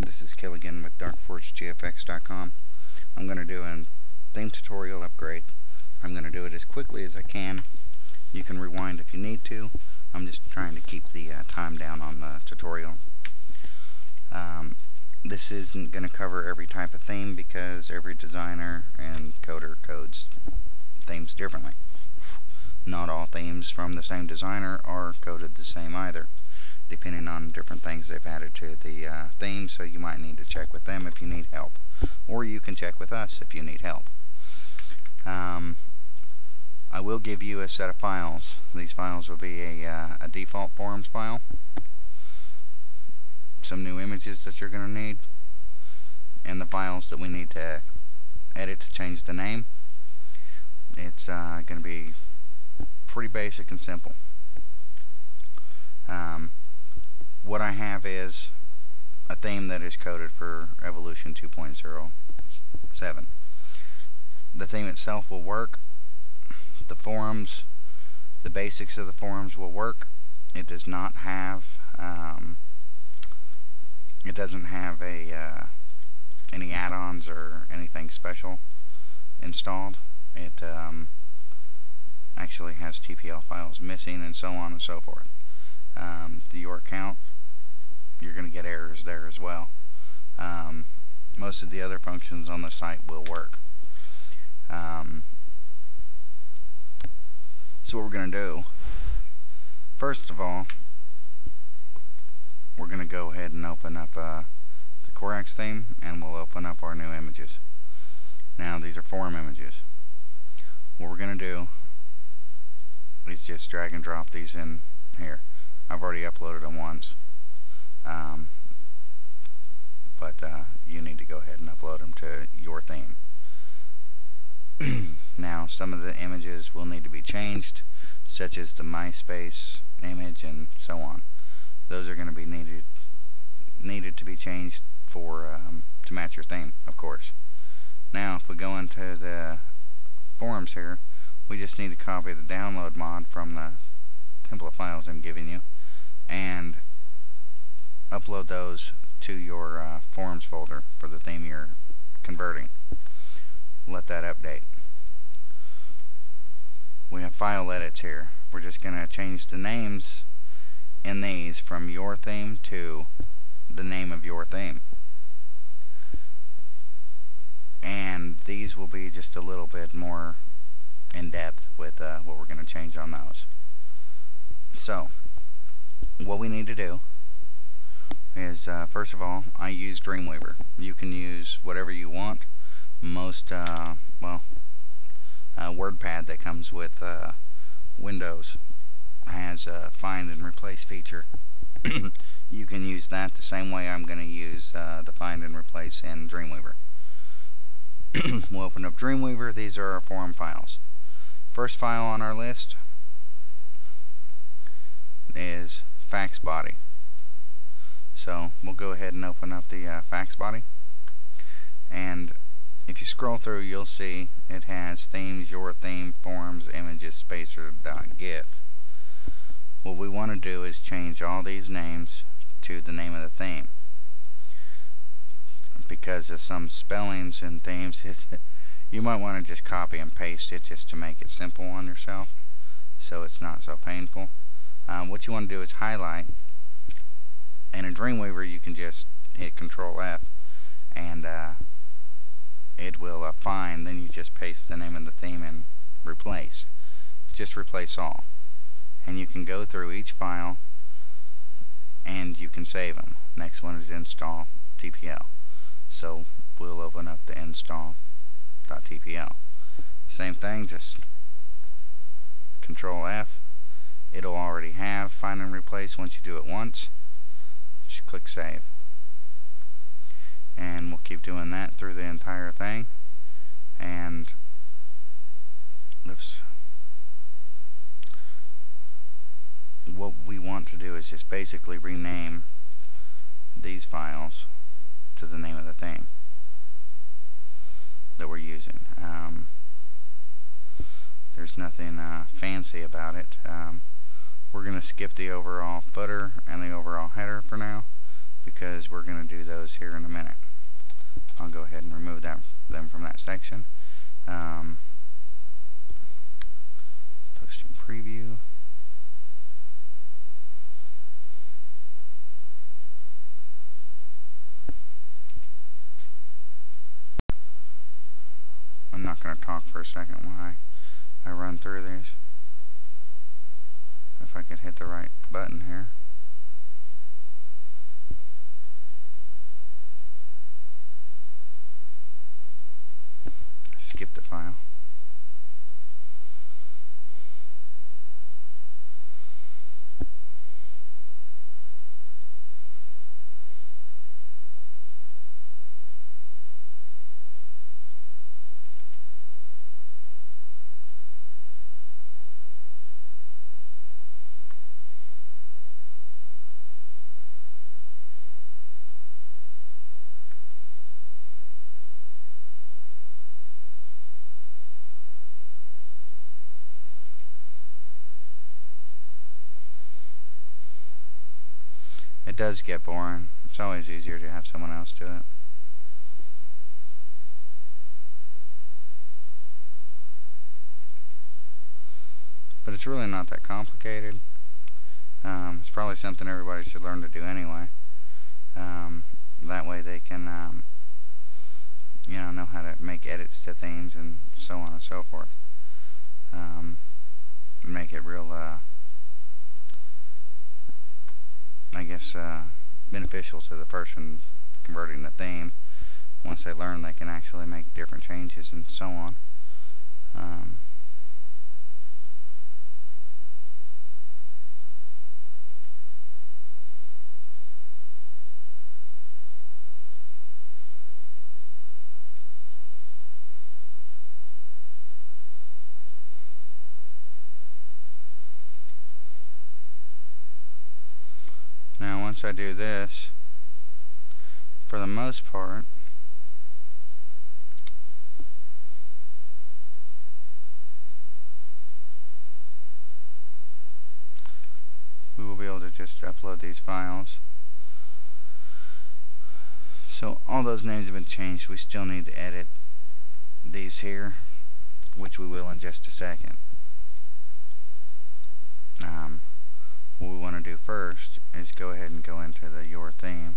Hi, this is Killigan with DarkForgeGFX.com. I'm going to do a theme tutorial upgrade. I'm going to do it as quickly as I can. You can rewind if you need to. I'm just trying to keep the time down on the tutorial. This isn't going to cover every type of theme because every designer and coder codes themes differently. Not all themes from the same designer are coded the same either, depending on different things they've added to the theme, so you might need to check with them if you need help. Or you can check with us if you need help. I will give you a set of files. These files will be a default forums file, some new images that you're going to need, and the files that we need to edit to change the name. It's going to be pretty basic and simple. What I have is a theme that is coded for Evolution 2.07. The theme itself will work. The forums, the basics of the forums will work. It does not have it doesn't have any add-ons or anything special installed. It actually has TPL files missing and so on and so forth. Your account, you're going to get errors there as well. Most of the other functions on the site will work. So what we're going to do, first of all, we're going to go ahead and open up the Corax theme, and we'll open up our new images. Now these are forum images. What we're going to do is just drag and drop these in here. I've already uploaded them once, but you need to go ahead and upload them to your theme. Now some of the images will need to be changed, such as the MySpace image and so on. Those are going to be needed to be changed for to match your theme, of course. Now if we go into the forums here, we just need to copy the download mod from the template files I'm giving you and upload those to your forums folder for the theme you're converting. Let that update. We have file edits here. We're just going to change the names in these from your theme to the name of your theme. And these will be just a little bit more in depth with what we're going to change on those. So what we need to do is first of all, I use Dreamweaver. You can use whatever you want. Most WordPad that comes with Windows has a find and replace feature. You can use that the same way I'm going to use the find and replace in Dreamweaver. We'll open up Dreamweaver. These are our forum files. First file on our list is fax body. So we'll go ahead and open up the fax body, and if you scroll through, you'll see it has themes, your theme, forums, images, spacer.gif. What we want to do is change all these names to the name of the theme. Because of some spellings and themes, you might want to just copy and paste it just to make it simple on yourself, so it's not so painful. What you want to do is highlight, and in Dreamweaver you can just hit Control F and it will find, then you just paste the name of the theme and replace. Just replace all. And you can go through each file and you can save them. Next one is install TPL. So we'll open up the install.tpl. Same thing, just Control F. It'll already have find and replace once you do it once. Just click save. And we'll keep doing that through the entire thing. And what we want to do is just basically rename these files to the name of the theme that we're using. There's nothing fancy about it. We're going to skip the overall footer and the overall header for now, because we're going to do those here in a minute. I'll go ahead and remove them from that section. Posting preview. I'm not going to talk for a second while I run through these. If I could hit the right button here. Skip the file. It does get boring. It's always easier to have someone else do it. But it's really not that complicated. It's probably something everybody should learn to do anyway. That way they can know how to make edits to themes and so on and so forth. Make it real I guess beneficial to the person converting the theme. Once they learn, they can actually make different changes and so on. Now once I do this, for the most part, we will be able to just upload these files. So all those names have been changed. We still need to edit these here, which we will in just a second. What we want to do first is go ahead and go into the your theme,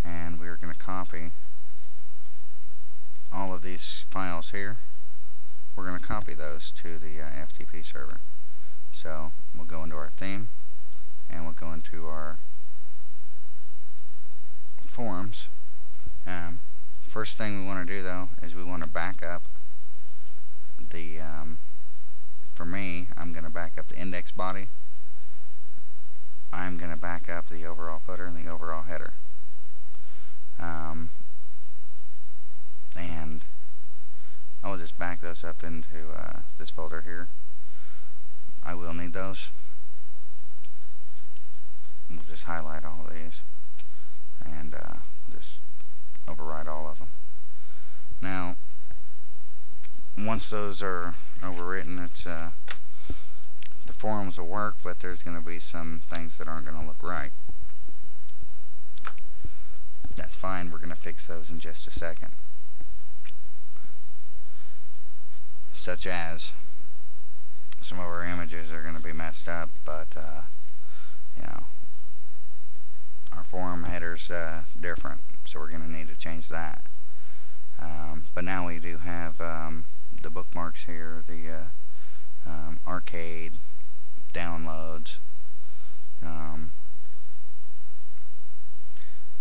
and we're going to copy all of these files here. We're going to copy those to the FTP server. So we'll go into our theme, and we'll go into our forms. First thing we want to do though is we want to back up the for me, I'm going to back up the index body. I'm going to back up the overall footer and the overall header. And I will just back those up into this folder here. I will need those. We'll just highlight all of these and just override all of them. Now, once those are overwritten, it's the forms will work, but there's going to be some things that aren't going to look right. That's fine. We're going to fix those in just a second. Such as some of our images are going to be messed up, but our form header's different, so we're going to need to change that. But now we do have the bookmarks here, the arcade, downloads.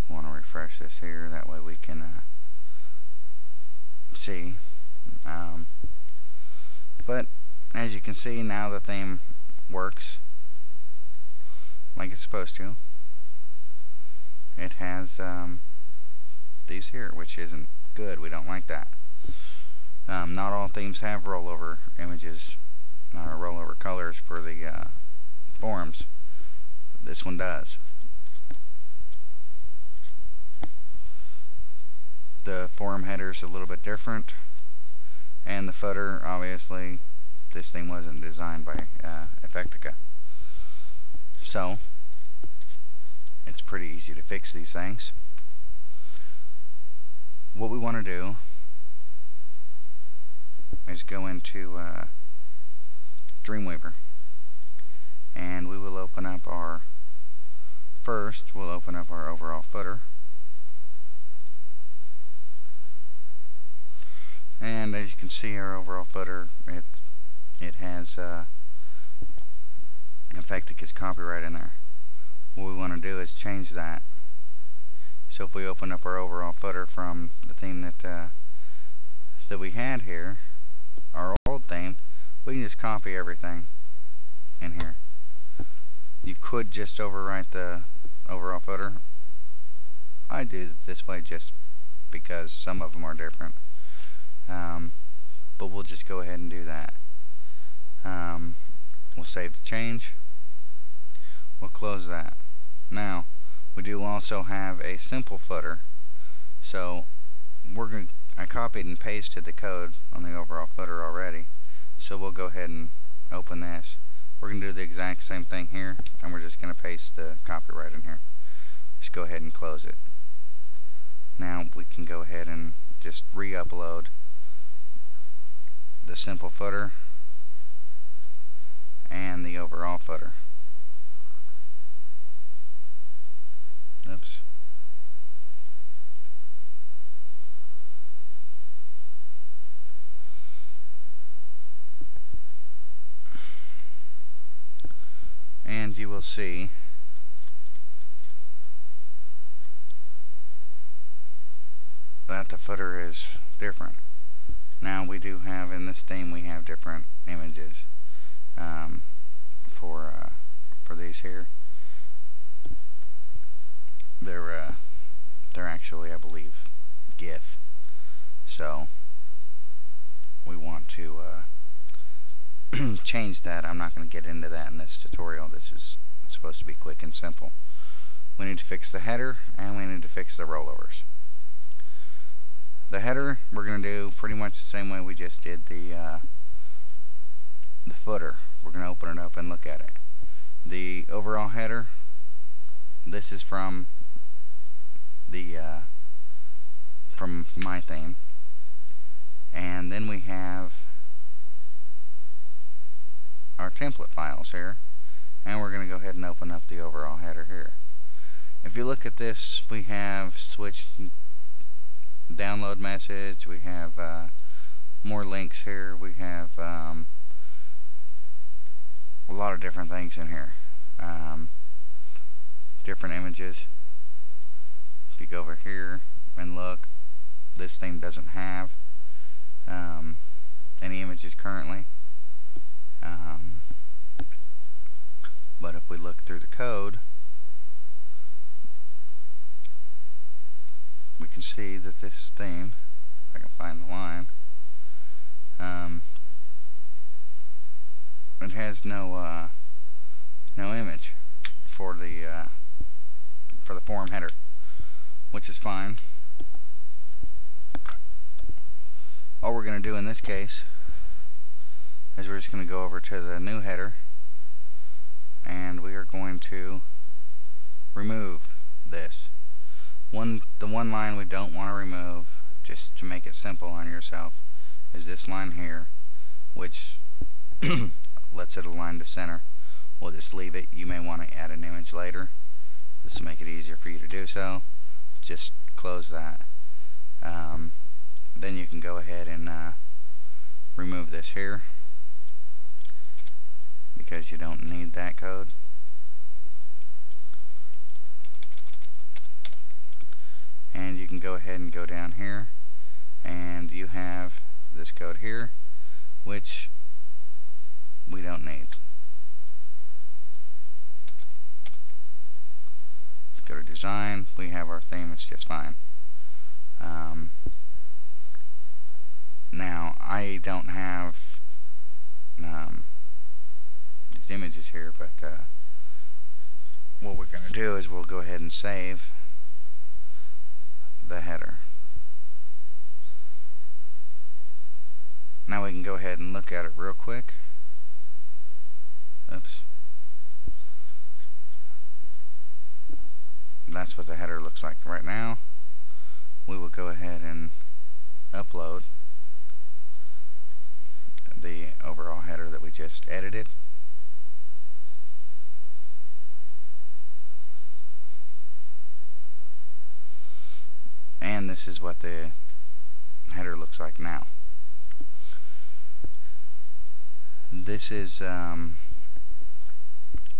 Want to refresh this here, that way we can see. But as you can see, now the theme works like it's supposed to. It has these here, which isn't good. We don't like that. Not all themes have rollover images or rollover colors for the forms. This one does. The forum header is a little bit different, and the footer, obviously, this thing wasn't designed by Effectica. So it's pretty easy to fix these things. What we want to do is go into Dreamweaver, and we will open up our we'll open up our overall footer, and as you can see, our overall footer, it has in fact, it gets copyright in there. What we want to do is change that. So if we open up our overall footer from the theme that we had here, our old theme, we can just copy everything in here. You could just overwrite the overall footer. I do it this way just because some of them are different. But we'll just go ahead and do that. We'll save the change. We'll close that. Now, we do also have a simple footer. So I copied and pasted the code on the overall footer already. So we'll go ahead and open this. We're going to do the exact same thing here, and we're just going to paste the copyright in here. Just go ahead and close it. Now we can go ahead and just re-upload the simple footer and the overall footer. Oops. And you will see that the footer is different. Now we do have, in this theme, we have different images for these here. They're actually, I believe, GIF. So we want to change that. I'm not going to get into that in this tutorial. It's supposed to be quick and simple. We need to fix the header, and we need to fix the rollovers. The header we're going to do pretty much the same way we just did the footer. We're going to open it up and look at it. The overall header, this is from my theme, and then we have our template files here, and we're going to go ahead and open up the overall header here. If you look at this, we have switch download message, we have more links here, we have a lot of different things in here, different images. If you go over here and look, this theme doesn't have any images currently, but if we look through the code, we can see that this theme, if I can find the line, it has no image for the form header, which is fine. All we're going to do in this case is we're just going to go over to the new header, and we are going to remove this. The one line we don't want to remove, just to make it simple on yourself, is this line here, which lets it align to center. We'll just leave it. You may want to add an image later. This will make it easier for you to do so. Just close that. Then you can go ahead and remove this here, because you don't need that code. And you can go ahead and go down here, and you have this code here, which we don't need. Go to design, we have our theme, it's just fine. Now I don't have these images here, but what we're going to do is we'll go ahead and save the header. Now we can go ahead and look at it real quick. Oops. that's what the header looks like right now. We will go ahead and upload the overall header that we just edited. And this is what the header looks like now. This is a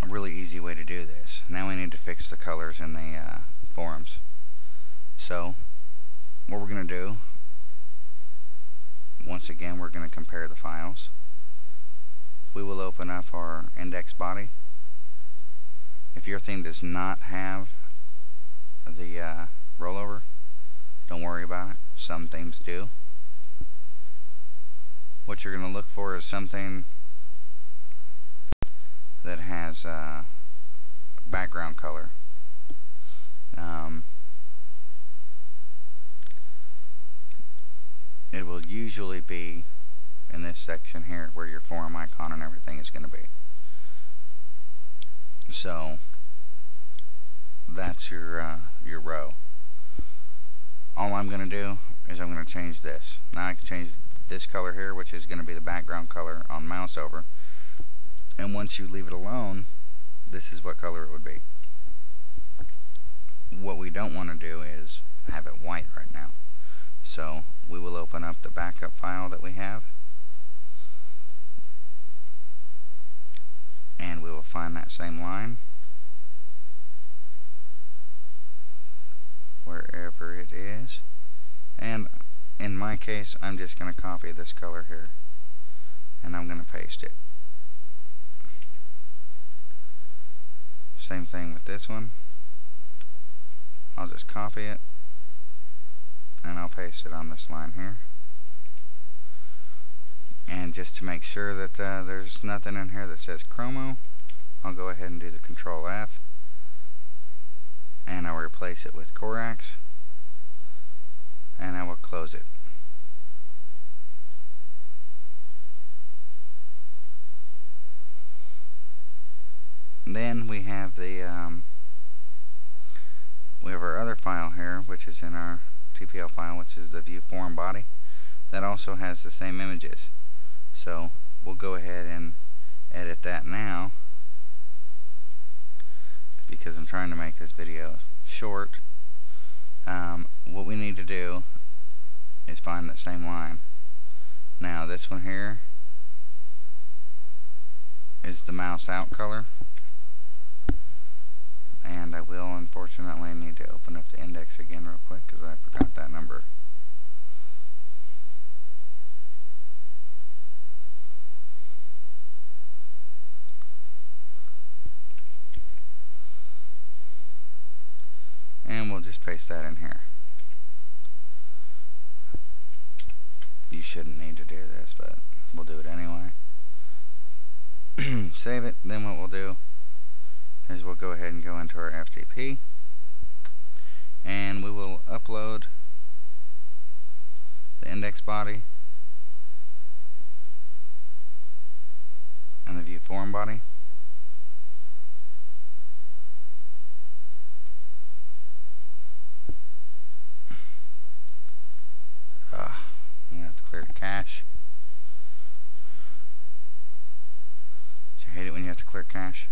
really easy way to do this. Now we need to fix the colors in the forums. So what we're going to do, once again, we're going to compare the files. We will open up our index body. If your theme does not have the rollover, don't worry about it. Some themes do. What you're going to look for is something that has background color. It will usually be in this section here where your forum icon and everything is going to be. So that's your row. All I'm going to do is I'm going to change this. Now I can change this color here, which is going to be the background color on mouse over. And once you leave it alone, this is what color it would be. What we don't want to do is have it white right now. So we will open up the backup file that we have, and we will find that same line wherever it is. And in my case, I'm just going to copy this color here and I'm going to paste it. Same thing with this one. I'll just copy it and I'll paste it on this line here. And just to make sure that there's nothing in here that says chromo, I'll go ahead and do the Control F and I'll replace it with Corax, and I will close it. Then we have the we have our other file here, which is in our TPL file, which is the view form body. That also has the same images. So we'll go ahead and edit that now, because I'm trying to make this video short. What we need to do is find that same line. Now this one here is the mouse out color, and I will unfortunately need to open up the index again real quick because I forgot that number. And we'll just paste that in here. You shouldn't need to do this, but we'll do it anyway. Save it. Then what we'll do is we'll go ahead and go into our FTP and we will upload the index body and the view form body. You have to clear the cache. Do you hate it when you have to clear cache?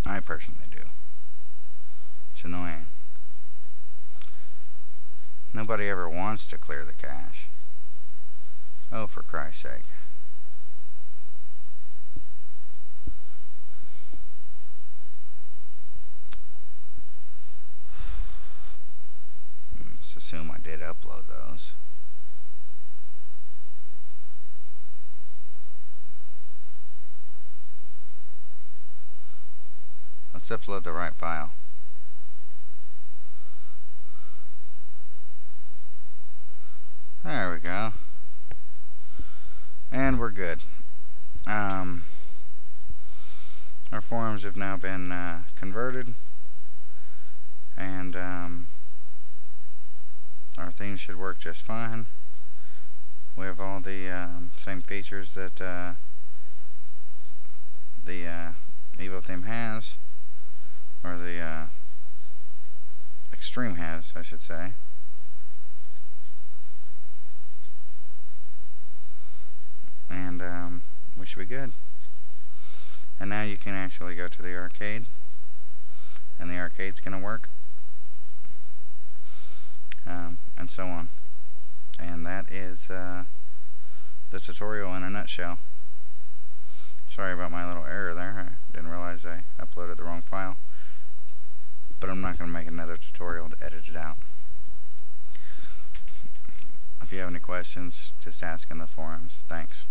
I personally do. It's annoying. Nobody ever wants to clear the cache. Oh, for Christ's sake. Let's assume I did upload those. Let's upload the right file. There we go. And we're good. Our forums have now been converted, and our theme should work just fine. We have all the same features that the Evo theme has, or the Xtreme has, I should say. And we should be good. And now you can actually go to the arcade, and the arcade's going to work, and so on. And that is the tutorial in a nutshell. Sorry about my little error there. I didn't realize I uploaded the wrong file, but I'm not going to make another tutorial to edit it out. If you have any questions, just ask in the forums. Thanks.